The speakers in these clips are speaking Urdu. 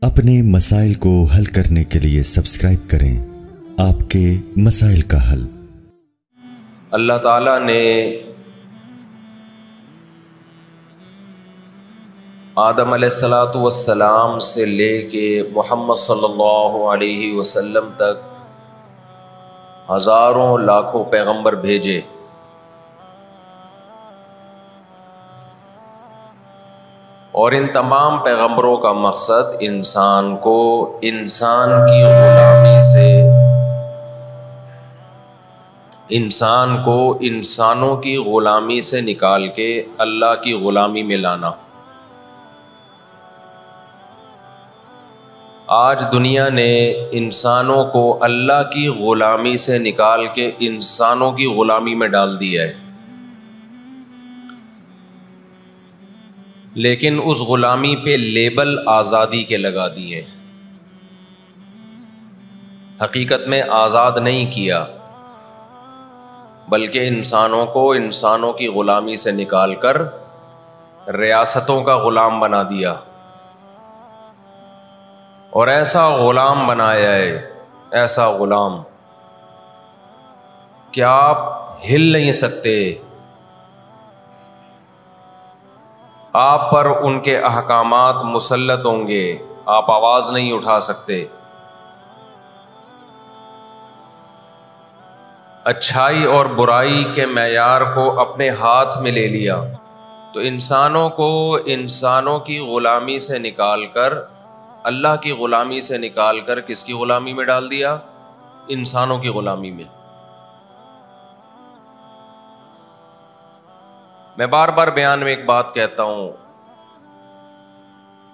اپنے مسائل کو حل کرنے کے لیے سبسکرائب کریں آپ کے مسائل کا حل۔ اللہ تعالیٰ نے آدم علیہ السلام سے لے کے محمد صلی اللہ علیہ وسلم تک ہزاروں لاکھوں پیغمبر بھیجے، اور ان تمام پیغمبروں کا مقصد انسان کو انسانوں کی غلامی سے نکال کے اللہ کی غلامی میں لانا۔ آج دنیا نے انسانوں کو اللہ کی غلامی سے نکال کے انسانوں کی غلامی میں ڈال دیا ہے، لیکن اس غلامی پہ لیبل آزادی کے لگا دیے۔ حقیقت میں آزاد نہیں کیا، بلکہ انسانوں کو انسانوں کی غلامی سے نکال کر ریاستوں کا غلام بنا دیا، اور ایسا غلام بنایا ہے، ایسا غلام کہ آپ ہل نہیں سکتے، آپ پر ان کے احکامات مسلط ہوں گے، آپ آواز نہیں اٹھا سکتے۔ اچھائی اور برائی کے معیار کو اپنے ہاتھ میں لے لیا، تو انسانوں کو انسانوں کی غلامی سے نکال کر، اللہ کی غلامی سے نکال کر کس کی غلامی میں ڈال دیا؟ انسانوں کی غلامی میں۔ میں بار بار بیان میں ایک بات کہتا ہوں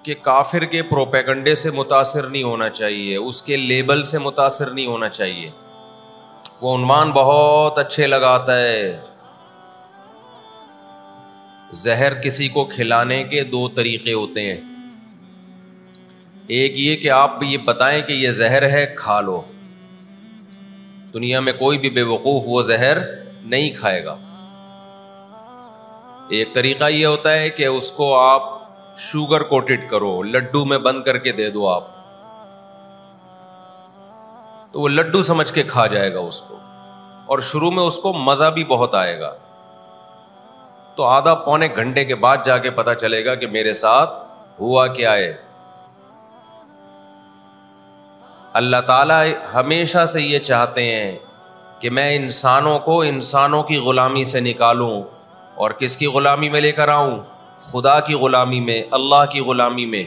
کہ کافر کے پروپیگنڈے سے متاثر نہیں ہونا چاہیے، اس کے لیبل سے متاثر نہیں ہونا چاہیے۔ وہ عنوان بہت اچھے لگاتا ہے۔ زہر کسی کو کھلانے کے دو طریقے ہوتے ہیں، ایک یہ کہ آپ یہ بتائیں کہ یہ زہر ہے، کھا لو۔ دنیا میں کوئی بھی بے وقوف وہ زہر نہیں کھائے گا۔ ایک طریقہ یہ ہوتا ہے کہ اس کو آپ شوگر کوٹڈ کرو، لڈو میں بند کر کے دے دو آپ، تو وہ لڈو سمجھ کے کھا جائے گا اس کو، اور شروع میں اس کو مزہ بھی بہت آئے گا، تو آدھا پونے گھنٹے کے بعد جا کے پتہ چلے گا کہ میرے ساتھ ہوا کیا ہے۔ اللہ تعالیٰ ہمیشہ سے یہ چاہتے ہیں کہ میں انسانوں کو انسانوں کی غلامی سے نکالوں، اور کس کی غلامی میں لے کر آؤں؟ خدا کی غلامی میں، اللہ کی غلامی میں۔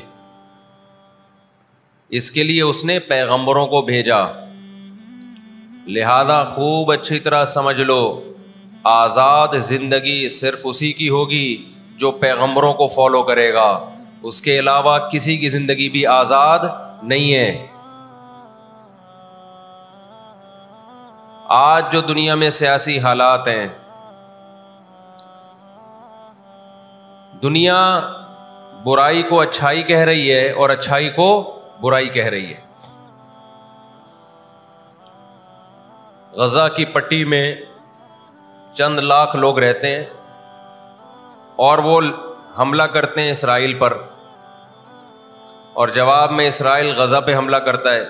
اس کے لیے اس نے پیغمبروں کو بھیجا۔ لہذا خوب اچھی طرح سمجھ لو، آزاد زندگی صرف اسی کی ہوگی جو پیغمبروں کو فالو کرے گا، اس کے علاوہ کسی کی زندگی بھی آزاد نہیں ہے۔ آج جو دنیا میں سیاسی حالات ہیں، دنیا برائی کو اچھائی کہہ رہی ہے اور اچھائی کو برائی کہہ رہی ہے۔ غزہ کی پٹی میں چند لاکھ لوگ رہتے ہیں، اور وہ حملہ کرتے ہیں اسرائیل پر، اور جواب میں اسرائیل غزہ پہ حملہ کرتا ہے،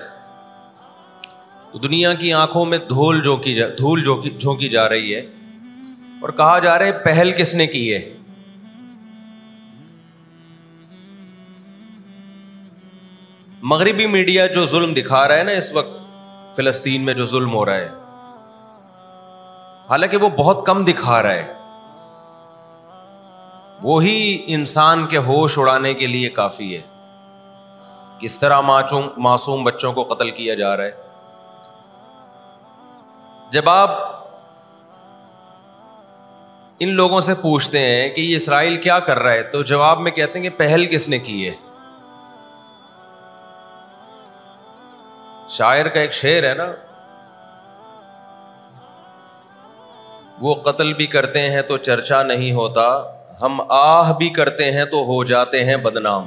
تو دنیا کی آنکھوں میں دھول جھونکی جا رہی ہے، اور کہا جا رہا ہے پہل کس نے کی ہے؟ مغربی میڈیا جو ظلم دکھا رہا ہے نا اس وقت فلسطین میں جو ظلم ہو رہا ہے، حالانکہ وہ بہت کم دکھا رہا ہے، وہی انسان کے ہوش اڑانے کے لیے کافی ہے۔ کس طرح معصوم بچوں کو قتل کیا جا رہا ہے۔ جب آپ ان لوگوں سے پوچھتے ہیں کہ یہ اسرائیل کیا کر رہا ہے، تو جواب میں کہتے ہیں کہ پہل کس نے کی ہے؟ شاعر کا ایک شعر ہے نا، وہ قتل بھی کرتے ہیں تو چرچا نہیں ہوتا، ہم آہ بھی کرتے ہیں تو ہو جاتے ہیں بدنام۔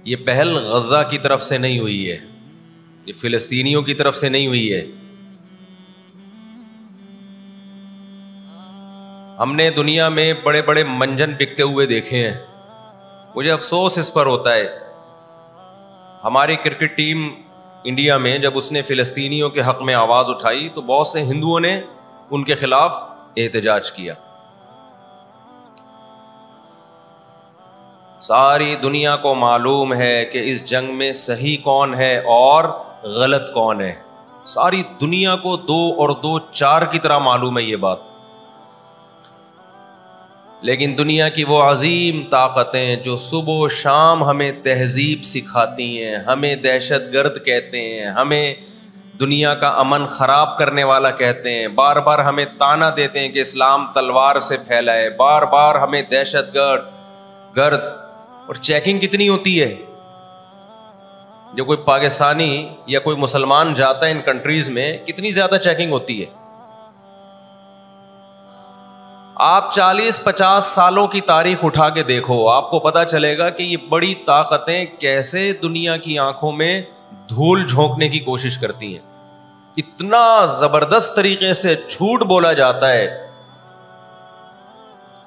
یہ پہل غزہ کی طرف سے نہیں ہوئی ہے، یہ فلسطینیوں کی طرف سے نہیں ہوئی ہے۔ ہم نے دنیا میں بڑے بڑے منجن بکتے ہوئے دیکھے ہیں، مجھے افسوس اس پر ہوتا ہے، ہماری کرکٹ ٹیم انڈیا میں جب اس نے فلسطینیوں کے حق میں آواز اٹھائی تو بہت سے ہندوؤں نے ان کے خلاف احتجاج کیا. ساری دنیا کو معلوم ہے کہ اس جنگ میں صحیح کون ہے اور غلط کون ہے. ساری دنیا کو 2 اور 2 4 کی طرح معلوم ہے یہ بات. لیکن دنیا کی وہ عظیم طاقتیں جو صبح و شام ہمیں تہذیب سکھاتی ہیں، ہمیں دہشت گرد کہتے ہیں، ہمیں دنیا کا امن خراب کرنے والا کہتے ہیں، بار بار ہمیں تانا دیتے ہیں کہ اسلام تلوار سے پھیلا ہے، بار بار ہمیں دہشت گرد. اور چیکنگ کتنی ہوتی ہے؟ جب کوئی پاکستانی یا کوئی مسلمان جاتا ہے ان کنٹریز میں، کتنی زیادہ چیکنگ ہوتی ہے. آپ 40-50 سالوں کی تاریخ اٹھا کے دیکھو، آپ کو پتا چلے گا کہ یہ بڑی طاقتیں کیسے دنیا کی آنکھوں میں دھول جھونکنے کی کوشش کرتی ہیں. اتنا زبردست طریقے سے جھوٹ بولا جاتا ہے،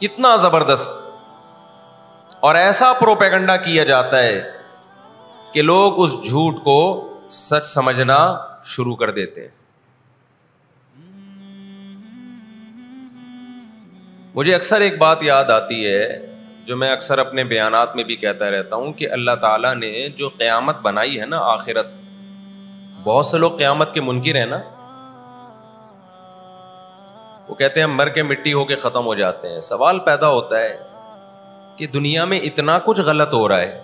اتنا زبردست، اور ایسا پروپیگنڈا کیا جاتا ہے کہ لوگ اس جھوٹ کو سچ سمجھنا شروع کر دیتے ہیں. مجھے اکثر ایک بات یاد آتی ہے جو میں اکثر اپنے بیانات میں بھی کہتا رہتا ہوں کہ اللہ تعالیٰ نے جو قیامت بنائی ہے نا، آخرت، بہت سے لوگ قیامت کے منکر ہیں نا، وہ کہتے ہیں ہم مر کے مٹی ہو کے ختم ہو جاتے ہیں. سوال پیدا ہوتا ہے کہ دنیا میں اتنا کچھ غلط ہو رہا ہے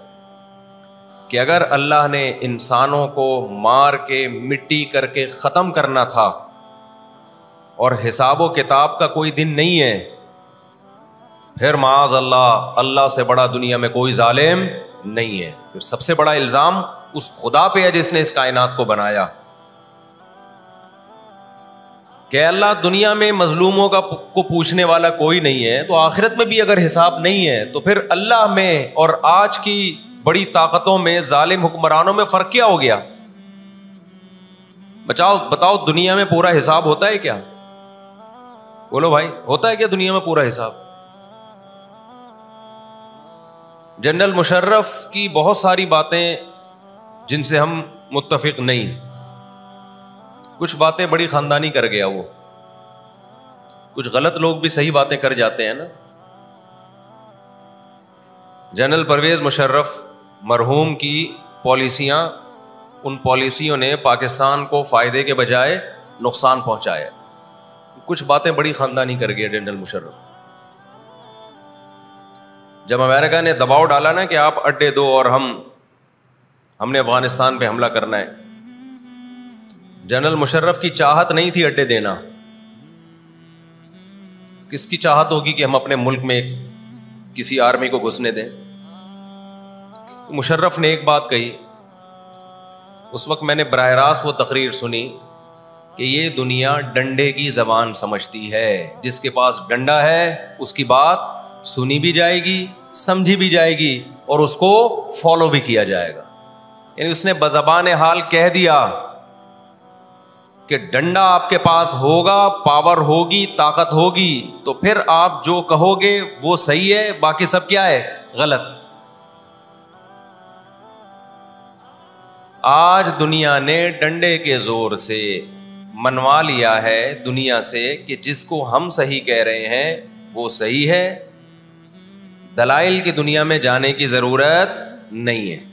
کہ اگر اللہ نے انسانوں کو مار کے مٹی کر کے ختم کرنا تھا اور حساب و کتاب کا کوئی دن نہیں ہے، پھر معاذ اللہ سے بڑا دنیا میں کوئی ظالم نہیں ہے. پھر سب سے بڑا الزام اس خدا پہ ہے جس نے اس کائنات کو بنایا کہ اللہ دنیا میں مظلوموں کو پوچھنے والا کوئی نہیں ہے، تو آخرت میں بھی اگر حساب نہیں ہے تو پھر اللہ میں اور آج کی بڑی طاقتوں میں، ظالم حکمرانوں میں فرق کیا ہو گیا؟ بتاؤ دنیا میں پورا حساب ہوتا ہے کیا؟ بولو بھائی، ہوتا ہے کیا دنیا میں پورا حساب؟ جنرل مشرف کی بہت ساری باتیں جن سے ہم متفق نہیں، کچھ باتیں بڑی خاندانی کر گیا وہ، کچھ غلط لوگ بھی صحیح باتیں کر جاتے ہیں نا. جنرل پرویز مشرف مرحوم کی پالیسیاں، ان پالیسیوں نے پاکستان کو فائدے کے بجائے نقصان پہنچایا. کچھ باتیں بڑی خاندانی کر گیا جنرل مشرف. جب امریکہ نے دباؤ ڈالا نا کہ آپ اڈے دو اور ہم نے افغانستان پہ حملہ کرنا ہے، جنرل مشرف کی چاہت نہیں تھی اڈے دینا. کس کی چاہت ہوگی کہ ہم اپنے ملک میں کسی آرمی کو گھسنے دیں؟ مشرف نے ایک بات کہی، اس وقت میں نے براہ راست وہ تقریر سنی کہ یہ دنیا ڈنڈے کی زبان سمجھتی ہے، جس کے پاس ڈنڈا ہے اس کی بات سنی بھی جائے گی، سمجھی بھی جائے گی، اور اس کو فالو بھی کیا جائے گا. یعنی اس نے بزبان حال کہہ دیا کہ ڈنڈا آپ کے پاس ہوگا، پاور ہوگی، طاقت ہوگی، تو پھر آپ جو کہو گے وہ صحیح ہے، باقی سب کیا ہے؟ غلط. آج دنیا نے ڈنڈے کے زور سے منوا لیا ہے دنیا سے کہ جس کو ہم صحیح کہہ رہے ہیں وہ صحیح ہے، دلائل کی دنیا میں جانے کی ضرورت نہیں ہے.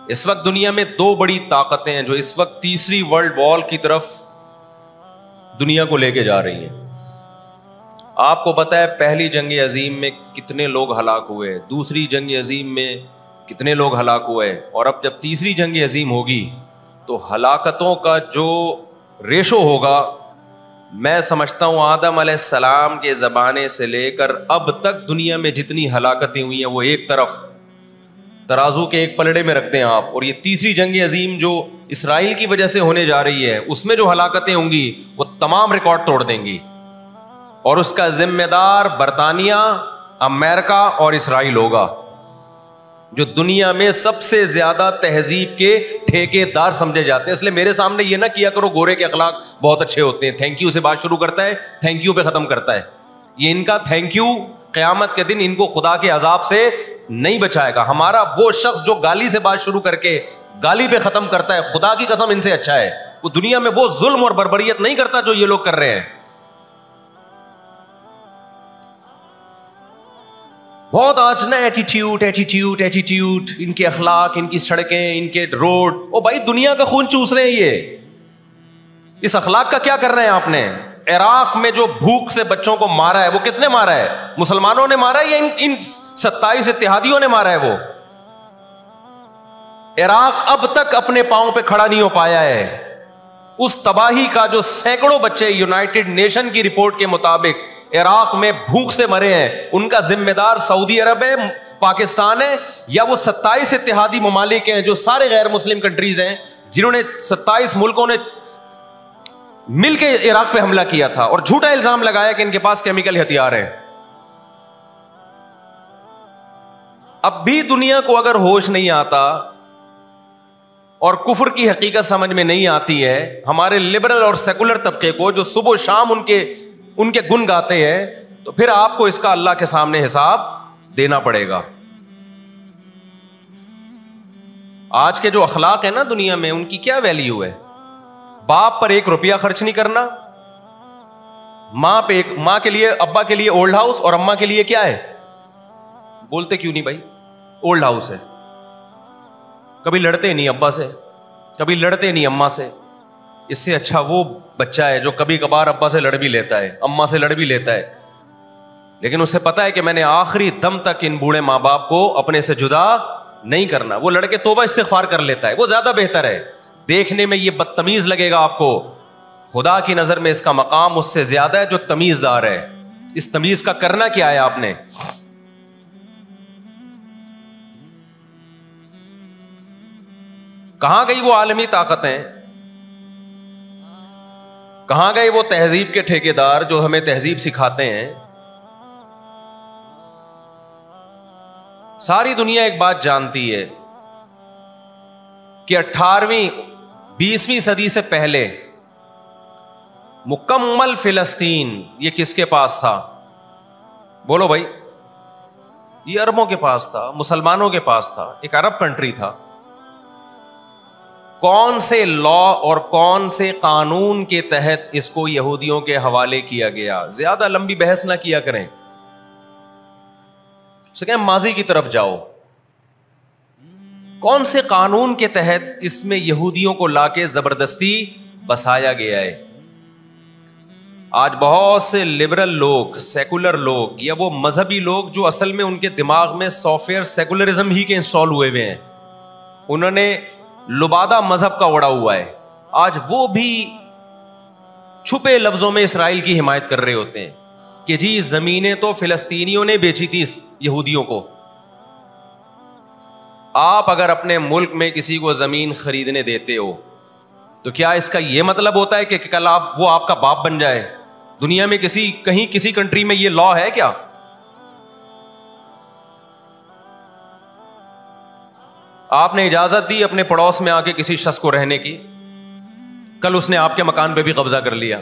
اس وقت دنیا میں 2 بڑی طاقتیں ہیں جو اس وقت تیسری ورلڈ وار کی طرف دنیا کو لے کے جا رہی ہیں. آپ کو پتا ہے پہلی جنگ عظیم میں کتنے لوگ ہلاک ہوئے، دوسری جنگ عظیم میں کتنے لوگ ہلاک ہوئے، اور اب جب تیسری جنگ عظیم ہوگی تو ہلاکتوں کا جو ریشو ہوگا، میں سمجھتا ہوں آدم علیہ السلام کے زمانے سے لے کر اب تک دنیا میں جتنی ہلاکتیں ہوئی ہیں وہ ایک طرف ترازو کے ایک پلڑے میں رکھتے ہیں آپ، اور یہ تیسری جنگ عظیم جو اسرائیل کی وجہ سے ہونے جا رہی ہے اس میں جو ہلاکتیں ہوں گی وہ تمام ریکارڈ توڑ دیں گی، اور اس کا ذمہ دار برطانیہ، امریکہ اور اسرائیل ہوگا، جو دنیا میں سب سے زیادہ تہذیب کے ٹھیکے دار سمجھے جاتے ہیں. اس لیے میرے سامنے یہ نہ کیا کرو گورے کے اخلاق بہت اچھے ہوتے ہیں، تھینک یو سے بات شروع کرتا ہے، تھینک یو پہ ختم کرتا ہے. یہ ان کا تھینک یو قیامت کے دن ان کو خدا کے عذاب سے نہیں بچائے گا. ہمارا وہ شخص جو گالی سے بات شروع کر کے گالی پہ ختم کرتا ہے, خدا کی قسم ان سے اچھا ہے. وہ دنیا میں وہ ظلم اور بربریت نہیں کرتا جو یہ لوگ کر رہے ہیں. بہت آج نا ایٹیٹیوڈ, ان کے اخلاق, ان کی سڑکیں, ان کے روڈ. او بھائی دنیا کا خون چوس رہے ہیں یہ. اس اخلاق کا کیا کر رہے ہیں آپ نے؟ عراق میں جو بھوک سے بچوں کو مارا ہے وہ کس نے مارا ہے؟ مسلمانوں نے مارا ہے یا ان 27 اتحادیوں نے مارا ہے؟ وہ عراق اب تک اپنے پاؤں پہ کھڑا نہیں ہو پایا ہے. اس تباہی کا جو سینکڑوں بچے یونائٹڈ نیشن کی رپورٹ کے مطابق عراق میں بھوک سے مرے ہیں, ان کا ذمہ دار سعودی عرب ہے, پاکستان ہے, یا وہ 27 اتحادی ممالک ہیں جو سارے غیر مسلم کنٹریز ہیں جنہوں نے 27 ملکوں نے مل کے عراق پہ حملہ کیا تھا اور جھوٹا الزام لگایا کہ ان کے پاس کیمیکل ہتھیار ہے. اب بھی دنیا کو اگر ہوش نہیں آتا اور کفر کی حقیقت سمجھ میں نہیں آتی ہے, ہمارے لبرل اور سیکولر طبقے کو جو صبح و شام ان کے گن گاتے ہیں, تو پھر آپ کو اس کا اللہ کے سامنے حساب دینا پڑے گا. آج کے جو اخلاق ہیں نا دنیا میں, ان کی کیا ویلیو ہے؟ باپ پر 1 روپیہ خرچ نہیں کرنا, ماں کے لیے, ابا کے لیے اولڈ ہاؤس, اور اماں کے لیے کیا ہے؟ بولتے کیوں نہیں بھائی؟ اولڈ ہاؤس ہے. کبھی لڑتے نہیں ابا سے, کبھی لڑتے نہیں اماں سے. اس سے اچھا وہ بچہ ہے جو کبھی کبھار ابا سے لڑ بھی لیتا ہے, اماں سے لڑ بھی لیتا ہے, لیکن اسے پتا ہے کہ میں نے آخری دم تک ان بوڑھے ماں باپ کو اپنے سے جدا نہیں کرنا. وہ لڑکے توبہ استغفار کر لیتا ہے, وہ زیادہ بہتر ہے. دیکھنے میں یہ بدتمیز لگے گا آپ کو, خدا کی نظر میں اس کا مقام اس سے زیادہ ہے جو تمیز دار ہے. اس تمیز کا کرنا کیا ہے آپ نے؟ کہاں گئی وہ عالمی طاقتیں؟ کہاں گئے وہ تہذیب کے ٹھیکیدار جو ہمیں تہذیب سکھاتے ہیں؟ ساری دنیا ایک بات جانتی ہے کہ 18ویں 20ویں صدی سے پہلے مکمل فلسطین یہ کس کے پاس تھا؟ بولو بھائی. یہ عربوں کے پاس تھا, مسلمانوں کے پاس تھا, ایک عرب کنٹری تھا. کون سے لا اور کون سے قانون کے تحت اس کو یہودیوں کے حوالے کیا گیا؟ زیادہ لمبی بحث نہ کیا کریں, اسے کہیں ماضی کی طرف جاؤ. کون سے قانون کے تحت اس میں یہودیوں کو لا کے زبردستی بسایا گیا ہے؟ آج بہت سے لبرل لوگ, سیکولر لوگ, یا وہ مذہبی لوگ جو اصل میں ان کے دماغ میں سافٹ ویئر سیکولرزم ہی کے انسٹال ہوئے ہوئے ہیں, انہوں نے لبادہ مذہب کا اڑا ہوا ہے, آج وہ بھی چھپے لفظوں میں اسرائیل کی حمایت کر رہے ہوتے ہیں کہ جی زمینیں تو فلسطینیوں نے بیچی تھی یہودیوں کو. آپ اگر اپنے ملک میں کسی کو زمین خریدنے دیتے ہو تو کیا اس کا یہ مطلب ہوتا ہے کہ کل وہ آپ کا باپ بن جائے؟ دنیا میں کہیں کسی کنٹری میں یہ لا ہے کیا؟ آپ نے اجازت دی اپنے پڑوس میں آ کے کسی شخص کو رہنے کی, کل اس نے آپ کے مکان پہ بھی قبضہ کر لیا,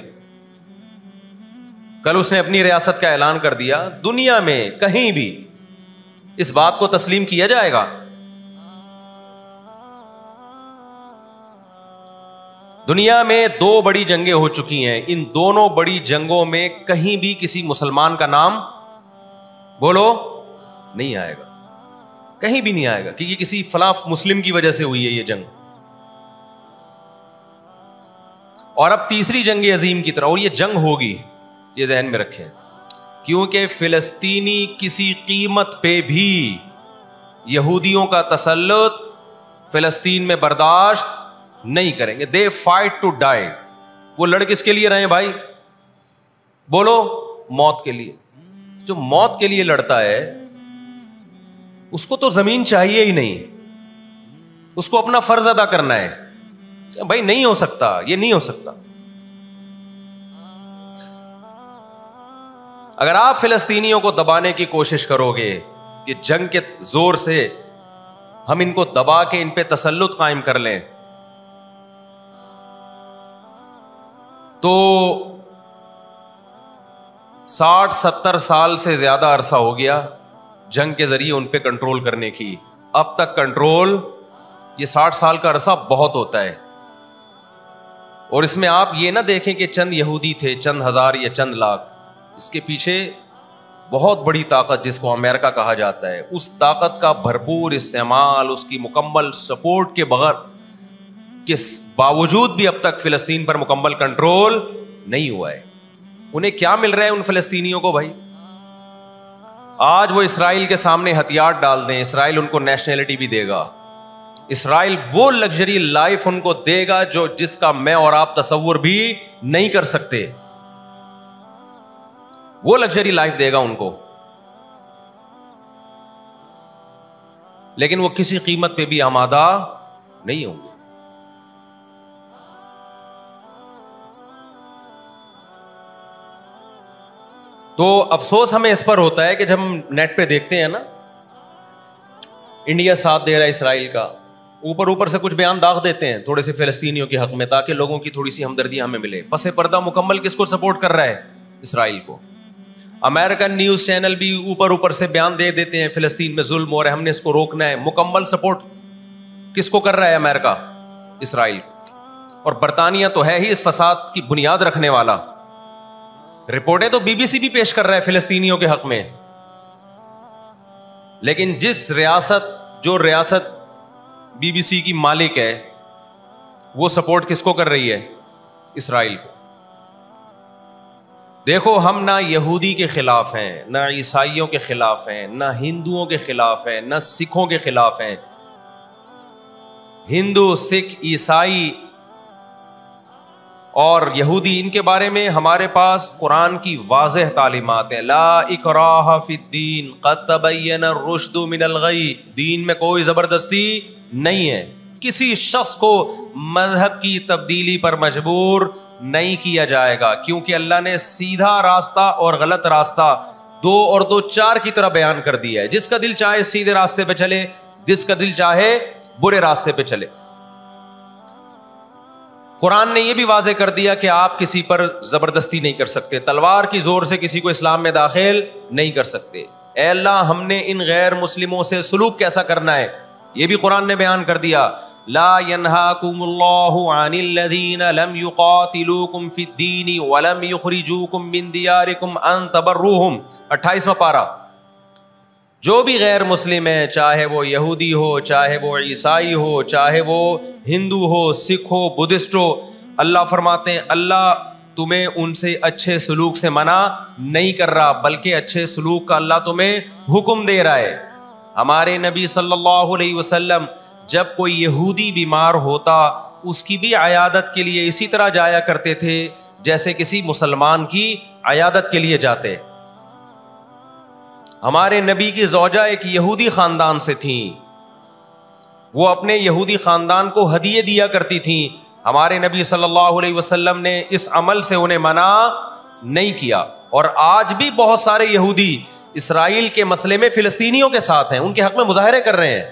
کل اس نے اپنی ریاست کا اعلان کر دیا. دنیا میں کہیں بھی اس بات کو تسلیم کیا جائے گا؟ دنیا میں 2 بڑی جنگیں ہو چکی ہیں, ان دونوں بڑی جنگوں میں کہیں بھی کسی مسلمان کا نام بولو نہیں آئے گا, کہیں بھی نہیں آئے گا کہ یہ کسی فلاں مسلم کی وجہ سے ہوئی ہے یہ جنگ. اور اب تیسری جنگ عظیم کی طرح, اور یہ جنگ ہوگی, یہ ذہن میں رکھیں, کیونکہ فلسطینی کسی قیمت پہ بھی یہودیوں کا تسلط فلسطین میں برداشت نہیں کریں گے. دے فائٹ ٹو ڈائی. وہ لڑ کس کے لیے رہے بھائی؟ بولو موت کے لیے. جو موت کے لیے لڑتا ہے اس کو تو زمین چاہیے ہی نہیں, اس کو اپنا فرض ادا کرنا ہے. بھائی نہیں ہو سکتا, یہ نہیں ہو سکتا. اگر آپ فلسطینیوں کو دبانے کی کوشش کرو گے کہ جنگ کے زور سے ہم ان کو دبا کے ان پہ تسلط قائم کر لیں, تو 60-70 سال سے زیادہ عرصہ ہو گیا جنگ کے ذریعے ان پہ کنٹرول کرنے کی. اب تک کنٹرول, یہ 60 سال کا عرصہ بہت ہوتا ہے. اور اس میں آپ یہ نہ دیکھیں کہ چند یہودی تھے, چند ہزار یا چند لاکھ. اس کے پیچھے بہت بڑی طاقت جس کو امریکہ کہا جاتا ہے, اس طاقت کا بھرپور استعمال, اس کی مکمل سپورٹ کے بغیر کے باوجود بھی اب تک فلسطین پر مکمل کنٹرول نہیں ہوا ہے. انہیں کیا مل رہا ہے ان فلسطینیوں کو بھائی؟ آج وہ اسرائیل کے سامنے ہتھیار ڈال دیں, اسرائیل ان کو نیشنلٹی بھی دے گا, اسرائیل وہ لگژری لائف ان کو دے گا جس کا میں اور آپ تصور بھی نہیں کر سکتے. وہ لگژری لائف دے گا ان کو, لیکن وہ کسی قیمت پہ بھی آمادہ نہیں ہوں گے. تو افسوس ہمیں اس پر ہوتا ہے کہ جب ہم نیٹ پہ دیکھتے ہیں نا, انڈیا ساتھ دے رہا ہے اسرائیل کا, اوپر سے کچھ بیان داغ دیتے ہیں تھوڑے سے فلسطینیوں کے حق میں تاکہ لوگوں کی تھوڑی سی ہمدردی ہمیں ملے. پس پردہ مکمل کس کو سپورٹ کر رہا ہے؟ اسرائیل کو. امریکن نیوز چینل بھی اوپر سے بیان دے دیتے ہیں فلسطین میں ظلم ہو رہا ہے, ہم نے اس کو روکنا ہے. مکمل سپورٹ کس کو کر رہا ہے امریکہ؟ اسرائیل. اور برطانیہ تو ہے ہی اس فساد کی بنیاد رکھنے والا. رپورٹیں تو بی بی سی بھی پیش کر رہا ہے فلسطینیوں کے حق میں, لیکن جو ریاست بی بی سی کی مالک ہے وہ سپورٹ کس کو کر رہی ہے؟ اسرائیل کو. دیکھو, ہم نہ یہودی کے خلاف ہیں, نہ عیسائیوں کے خلاف ہیں, نہ ہندوؤں کے خلاف ہیں, نہ سکھوں کے خلاف ہیں. ہندو, سکھ, عیسائی اور یہودی, ان کے بارے میں ہمارے پاس قرآن کی واضح تعلیمات ہیں. لا اکراہ فی الدین قد تبین الرشد من الغی. دین میں کوئی زبردستی نہیں ہے, کسی شخص کو مذہب کی تبدیلی پر مجبور نہیں کیا جائے گا, کیونکہ اللہ نے سیدھا راستہ اور غلط راستہ 2 اور 2 4 کی طرح بیان کر دیا ہے. جس کا دل چاہے سیدھے راستے پہ چلے, جس کا دل چاہے برے راستے پہ چلے. قرآن نے یہ بھی واضح کر دیا کہ آپ کسی پر زبردستی نہیں کر سکتے, تلوار کی زور سے کسی کو اسلام میں داخل نہیں کر سکتے. اے اللہ, ہم نے ان غیر مسلموں سے سلوک کیسا کرنا ہے یہ بھی قرآن نے بیان کر دیا. لا ينهاكم الله عن الذين لم يقاتلوكم في الدين ولم يخرجوكم من دياركم ان تبروهم. 28واں پارہ. جو بھی غیر مسلم ہے, چاہے وہ یہودی ہو, چاہے وہ عیسائی ہو, چاہے وہ ہندو ہو, سکھ ہو, بدھسٹ ہو, اللہ فرماتے ہیں اللہ تمہیں ان سے اچھے سلوک سے منع نہیں کر رہا, بلکہ اچھے سلوک کا اللہ تمہیں حکم دے رہا ہے. ہمارے نبی صلی اللہ علیہ وسلم جب کوئی یہودی بیمار ہوتا اس کی بھی عیادت کے لیے اسی طرح جایا کرتے تھے جیسے کسی مسلمان کی عیادت کے لیے جاتے. ہمارے نبی کی زوجہ ایک یہودی خاندان سے تھیں, وہ اپنے یہودی خاندان کو ہدیے دیا کرتی تھیں. ہمارے نبی صلی اللہ علیہ وسلم نے اس عمل سے انہیں منع نہیں کیا. اور آج بھی بہت سارے یہودی اسرائیل کے مسئلے میں فلسطینیوں کے ساتھ ہیں, ان کے حق میں مظاہرے کر رہے ہیں.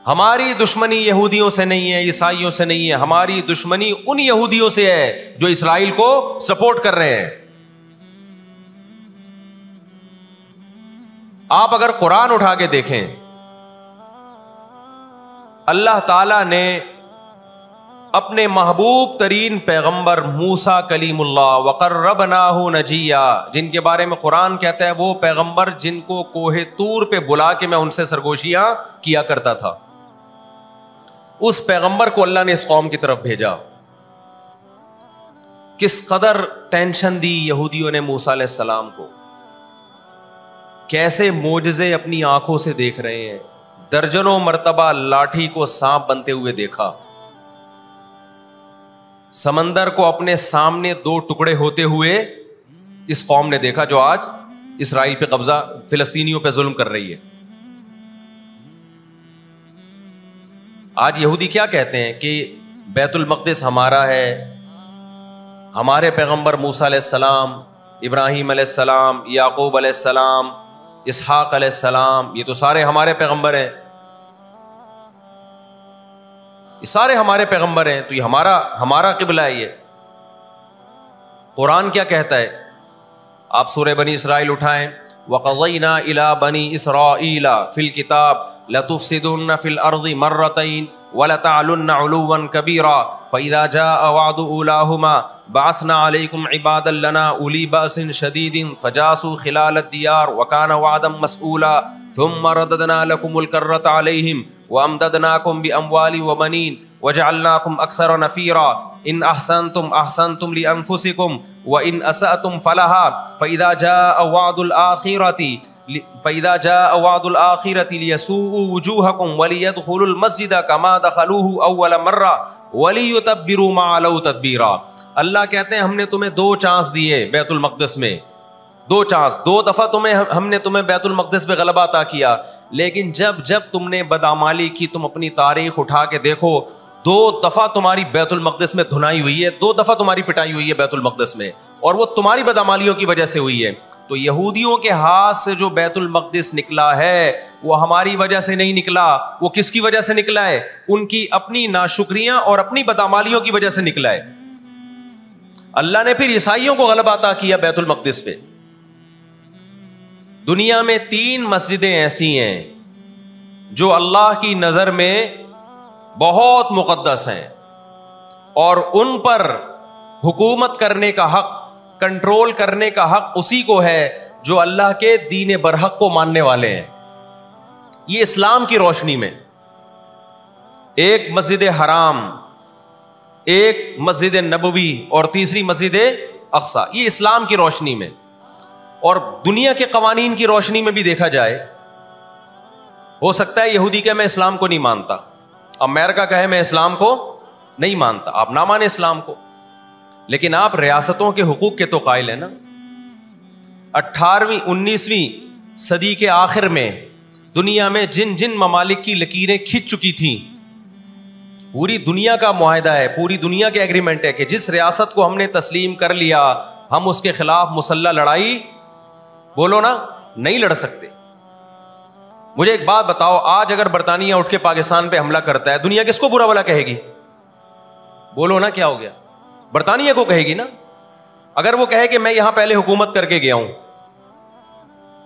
ہماری دشمنی یہودیوں سے نہیں ہے, عیسائیوں سے نہیں ہے, ہماری دشمنی ان یہودیوں سے ہے جو اسرائیل کو سپورٹ کر رہے ہیں. آپ اگر قرآن اٹھا کے دیکھیں, اللہ تعالی نے اپنے محبوب ترین پیغمبر موسیٰ کلیم اللہ وقربناہ نجیہ, جن کے بارے میں قرآن کہتا ہے وہ پیغمبر جن کو کوہ طور پہ بلا کے میں ان سے سرگوشیاں کیا کرتا تھا, اس پیغمبر کو اللہ نے اس قوم کی طرف بھیجا. کس قدر ٹینشن دی یہودیوں نے موسیٰ علیہ السلام کو, کیسے معجزے اپنی آنکھوں سے دیکھ رہے ہیں. درجنوں مرتبہ لاٹھی کو سانپ بنتے ہوئے دیکھا, سمندر کو اپنے سامنے 2 ٹکڑے ہوتے ہوئے اس قوم نے دیکھا جو آج اسرائیل پہ قبضہ, فلسطینیوں پہ ظلم کر رہی ہے. آج یہودی کیا کہتے ہیں کہ بیت المقدس ہمارا ہے, ہمارے پیغمبر موسیٰ علیہ السلام, ابراہیم علیہ السلام, یعقوب علیہ السلام, اسحاق علیہ السلام, یہ تو سارے ہمارے پیغمبر ہیں, یہ سارے ہمارے پیغمبر ہیں, تو یہ ہمارا قبلہ ہے. یہ قرآن کیا کہتا ہے؟ آپ سورہ بنی اسرائیل اٹھائیں. وَقَضَيْنَا إِلَىٰ بَنِي إِسْرَائِيلَ فِي الْكِتَابِ لَتُفْسِدُنَّ فِي الْأَرْضِ مَرَّتَيْنِ وَلَتَعْلُنَّ عُلُوًّا كَبِيرًا فَإِذَا جَاءَ وَعْدُ أُولَاهُمَا بَعَثْنَا عَلَيْكُمْ عِبَادًا لَنَا أُولِي بَأْسٍ شَدِيدٍ فَجَاسُوا خِلَالَ الدِّيَارِ وَكَانَ وَعْدًا مَسْئُولًا ثُمَّ رَدَدْنَا لَكُمُ الْكَرَّةَ عَلَيْهِمْ وَأَمْدَدْنَاكُمْ بِأَمْوَالٍ وَبَنِينَ وَجَعَلْنَاكُمْ أَكْثَرَ نَفِيرًا إِنْ أَحْسَنْتُمْ أَحْسَنْتُمْ لِأَنفُسِكُمْ وَإِنْ أَسَأْتُمْ فَلَهَا فَإِذَا جَاءَ وَعْدُ الْآخِرَةِ لِيَسُوءُوا وُجُوهَكُمْ وَلِيَدْخُلُوا الْمَسْجِدَ كَمَا دَخَلُوهُ أَوَّلَ مَرَّةٍ وَلِيُتَبِّرُوا مَا عَلَوْا تَتْبِيرًا. اللہ کہتے ہیں ہم نے تمہیں 2 چانس دیے بیت المقدس میں, 2 چانس, 2 دفعہ ہم نے تمہیں بیت المقدس پہ غلبہ عطا کیا, لیکن جب تم نے بدعمالی کی, تم اپنی تاریخ اٹھا کے دیکھو, 2 دفعہ تمہاری بیت المقدس میں دھنائی ہوئی ہے, 2 دفعہ تمہاری پٹائی ہوئی ہے بیت المقدس میں, اور وہ تمہاری بدعمالیوں کی وجہ سے ہوئی ہے. تو یہودیوں کے ہاتھ سے جو بیت المقدس نکلا ہے وہ ہماری وجہ سے نہیں نکلا, وہ کس کی وجہ سے نکلا ہے؟ ان کی اپنی ناشکریاں اور اپنی بدعمالیوں کی وجہ سے نکلا ہے. اللہ نے پھر عیسائیوں کو غلبہ عطا کیا بیت المقدس پہ. دنیا میں 3 مسجدیں ایسی ہیں جو اللہ کی نظر میں بہت مقدس ہیں, اور ان پر حکومت کرنے کا حق, کنٹرول کرنے کا حق اسی کو ہے جو اللہ کے دین برحق کو ماننے والے ہیں. یہ اسلام کی روشنی میں, ایک مسجد حرام, ایک مسجد نبوی اور تیسری مسجد اقصی. یہ اسلام کی روشنی میں, اور دنیا کے قوانین کی روشنی میں بھی دیکھا جائے, ہو سکتا ہے یہودی کہ میں اسلام کو نہیں مانتا, امریکہ کہے میں اسلام کو نہیں مانتا, آپ نہ مانیں اسلام کو, لیکن آپ ریاستوں کے حقوق کے تو قائل ہیں نا. 18ویں 19ویں صدی کے آخر میں دنیا میں جن ممالک کی لکیریں کھنچ چکی تھیں, پوری دنیا کا معاہدہ ہے, پوری دنیا کے ایگریمنٹ ہے کہ جس ریاست کو ہم نے تسلیم کر لیا ہم اس کے خلاف مسلح لڑائی, بولو نا, نہیں لڑ سکتے. مجھے ایک بات بتاؤ, آج اگر برطانیہ اٹھ کے پاکستان پہ حملہ کرتا ہے, دنیا کس کو برا بھلا کہے گی؟ بولو نا, کیا ہو گیا؟ برطانیہ کو کہے گی نا. اگر وہ کہے کہ میں یہاں پہلے حکومت کر کے گیا ہوں,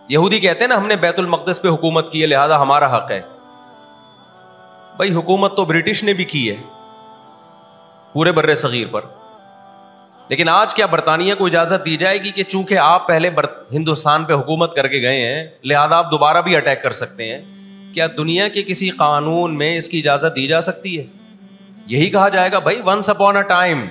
یہودی کہتے ہیں نا ہم نے بیت المقدس پہ حکومت کی ہے لہذا ہمارا حق ہے. بھائی حکومت تو برٹش نے بھی کی ہے پورے بر صغیر پر, لیکن آج کیا برطانیہ کو اجازت دی جائے گی کہ چونکہ آپ پہلے ہندوستان پہ حکومت کر کے گئے ہیں لہذا آپ دوبارہ بھی اٹیک کر سکتے ہیں؟ کیا دنیا کے کسی قانون میں اس کی اجازت دی جا سکتی ہے؟ یہی کہا جائے گا بھائی ونس اپون اے ٹائم,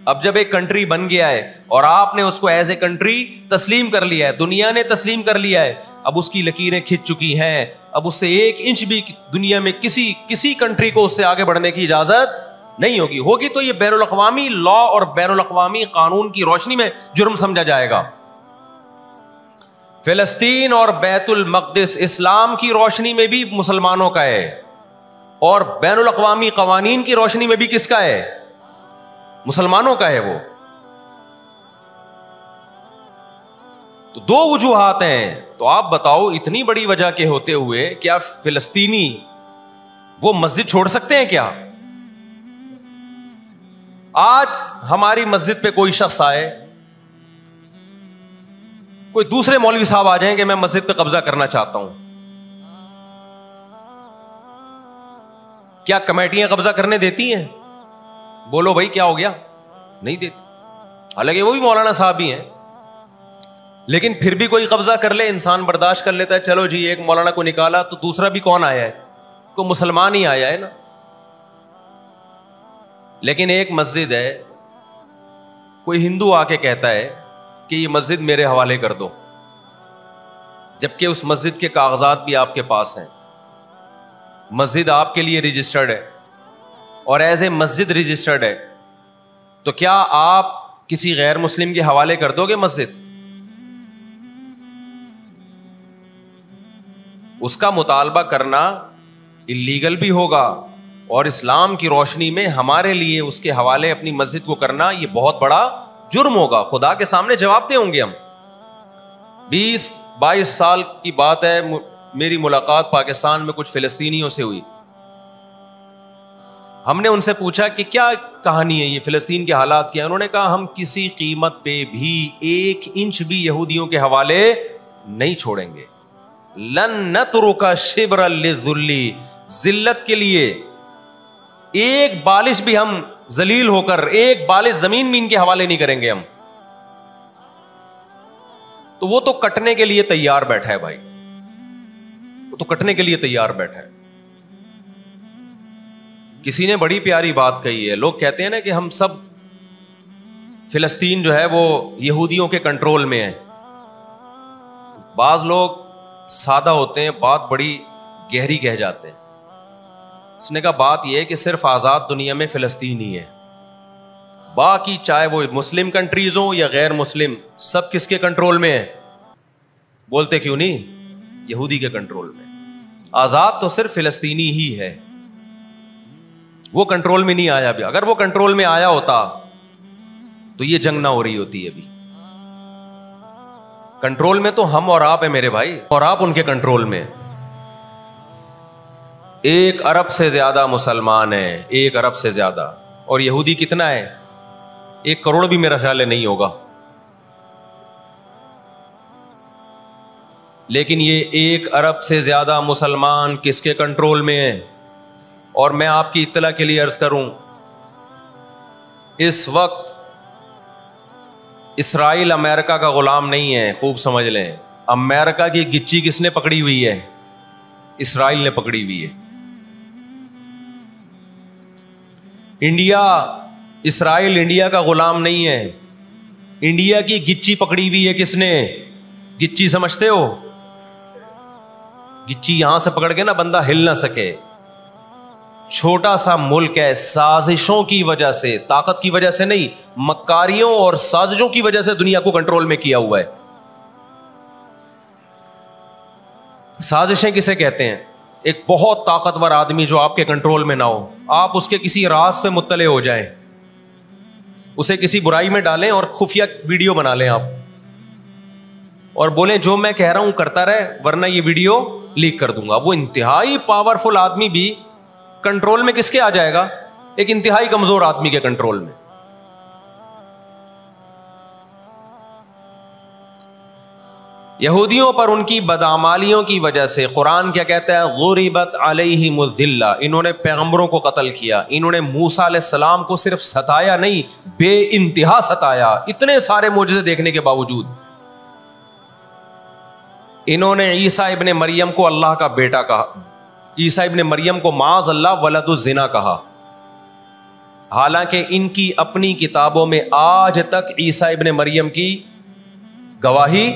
اب جب ایک کنٹری بن گیا ہے اور آپ نے اس کو ایز اے کنٹری تسلیم کر لیا ہے, دنیا نے تسلیم کر لیا ہے, اب اس کی لکیریں کھنچ چکی ہیں, اب اس سے 1 انچ بھی دنیا میں کسی کنٹری کو اس سے آگے بڑھنے کی اجازت نہیں ہوگی تو یہ بین الاقوامی لا اور بین الاقوامی قانون کی روشنی میں جرم سمجھا جائے گا. فلسطین اور بیت المقدس اسلام کی روشنی میں بھی مسلمانوں کا ہے, اور بین الاقوامی قوانین کی روشنی میں بھی کس کا ہے؟ مسلمانوں کا ہے. وہ تو 2 وجوہات ہیں. تو آپ بتاؤ اتنی بڑی وجہ کے ہوتے ہوئے کیا فلسطینی وہ مسجد چھوڑ سکتے ہیں کیا؟ آج ہماری مسجد پہ کوئی شخص آئے, کوئی دوسرے مولوی صاحب آ جائیں کہ میں مسجد پہ قبضہ کرنا چاہتا ہوں, کیا کمیٹیاں قبضہ کرنے دیتی ہیں؟ بولو بھائی کیا ہو گیا؟ نہیں دیتی. حالانکہ وہ بھی مولانا صاحب ہی ہیں, لیکن پھر بھی کوئی قبضہ کر لے انسان برداشت کر لیتا ہے, چلو جی ایک مولانا کو نکالا تو دوسرا بھی کون آیا ہے؟ کوئی مسلمان ہی آیا ہے نا. لیکن ایک مسجد ہے, کوئی ہندو آ کے کہتا ہے کہ یہ مسجد میرے حوالے کر دو, جبکہ اس مسجد کے کاغذات بھی آپ کے پاس ہیں, مسجد آپ کے لیے رجسٹرڈ ہے اور ایز اے مسجد رجسٹرڈ ہے, تو کیا آپ کسی غیر مسلم کے حوالے کر دو گے مسجد؟ اس کا مطالبہ کرنا اللیگل بھی ہوگا, اور اسلام کی روشنی میں ہمارے لیے اس کے حوالے اپنی مسجد کو کرنا یہ بہت بڑا جرم ہوگا. خدا کے سامنے جواب دے ہوں گے ہم. 20-22 سال کی بات ہے, میری ملاقات پاکستان میں کچھ فلسطینیوں سے ہوئی. ہم نے ان سے پوچھا کہ کیا کہانی ہے یہ فلسطین کے حالات کیا؟ انہوں نے کہا ہم کسی قیمت پہ بھی 1 انچ بھی یہودیوں کے حوالے نہیں چھوڑیں گے. لن نترک شبرا للذل، ذلت کے لیے ایک بالش بھی ہم ذلیل ہو کر ایک بالش زمین بھی ان کے حوالے نہیں کریں گے ہم. تو وہ تو کٹنے کے لیے تیار بیٹھا ہے بھائی، وہ تو کٹنے کے لیے تیار بیٹھا ہے. کسی نے بڑی پیاری بات کہی ہے، لوگ کہتے ہیں نا کہ ہم سب فلسطین جو ہے وہ یہودیوں کے کنٹرول میں ہے. بعض لوگ سادہ ہوتے ہیں، بات بڑی گہری کہہ جاتے ہیں. اس نے کہا بات یہ ہے کہ صرف آزاد دنیا میں فلسطین ہی ہے، باقی چاہے وہ مسلم کنٹریز ہوں یا غیر مسلم، سب کس کے کنٹرول میں ہے؟ بولتے کیوں نہیں؟ یہودی کے کنٹرول میں. آزاد تو صرف فلسطینی ہی ہے، وہ کنٹرول میں نہیں آیا. بھی اگر وہ کنٹرول میں آیا ہوتا تو یہ جنگ نہ ہو رہی ہوتی. ابھی کنٹرول میں تو ہم اور آپ ہیں میرے بھائی، اور آپ ان کے کنٹرول میں. 1 ارب سے زیادہ مسلمان ہیں، 1 ارب سے زیادہ. اور یہودی کتنا ہے؟ 1 کروڑ بھی میرا خیال ہے نہیں ہوگا. لیکن یہ 1 ارب سے زیادہ مسلمان کس کے کنٹرول میں ہیں؟ اور میں آپ کی اطلاع کے لیے عرض کروں، اس وقت اسرائیل امریکہ کا غلام نہیں ہے. خوب سمجھ لیں، امریکہ کی گچی کس نے پکڑی ہوئی ہے؟ اسرائیل نے پکڑی ہوئی ہے. انڈیا، اسرائیل انڈیا کا غلام نہیں ہے. انڈیا کی گچی پکڑی ہوئی ہے کس نے؟ گچی سمجھتے ہو؟ گچی یہاں سے پکڑ کے نا بندہ ہل نہ سکے. چھوٹا سا ملک ہے، سازشوں کی وجہ سے، طاقت کی وجہ سے نہیں، مکاریوں اور سازشوں کی وجہ سے دنیا کو کنٹرول میں کیا ہوا ہے. سازشیں کسے کہتے ہیں؟ ایک بہت طاقتور آدمی جو آپ کے کنٹرول میں نہ ہو، آپ اس کے کسی راز پہ مطلع ہو جائیں، اسے کسی برائی میں ڈالیں اور خفیہ ویڈیو بنا لیں آپ، اور بولیں جو میں کہہ رہا ہوں کرتا رہے ورنہ یہ ویڈیو لیک کر دوں گا. وہ انتہائی پاورفل آدمی بھی کنٹرول میں کس کے آ جائے گا؟ ایک انتہائی کمزور آدمی کے کنٹرول میں. یہودیوں پر ان کی بدعمالیوں کی وجہ سے قرآن کیا کہتا ہے؟ غربت علیہم الذلہ، انہوں نے پیغمبروں کو قتل کیا، انہوں نے موسیٰ علیہ السلام کو صرف ستایا نہیں، بے انتہا ستایا. اتنے سارے معجزے دیکھنے کے باوجود انہوں نے عیسیٰ ابن مریم کو اللہ کا بیٹا کہا، عیسیٰ ابن مریم کو معاذ اللہ ولد الزنا کہا، حالانکہ ان کی اپنی کتابوں میں آج تک عیسیٰ ابن مریم کی گواہی،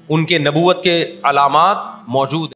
ان کے نبوت کے علامات موجود ہیں.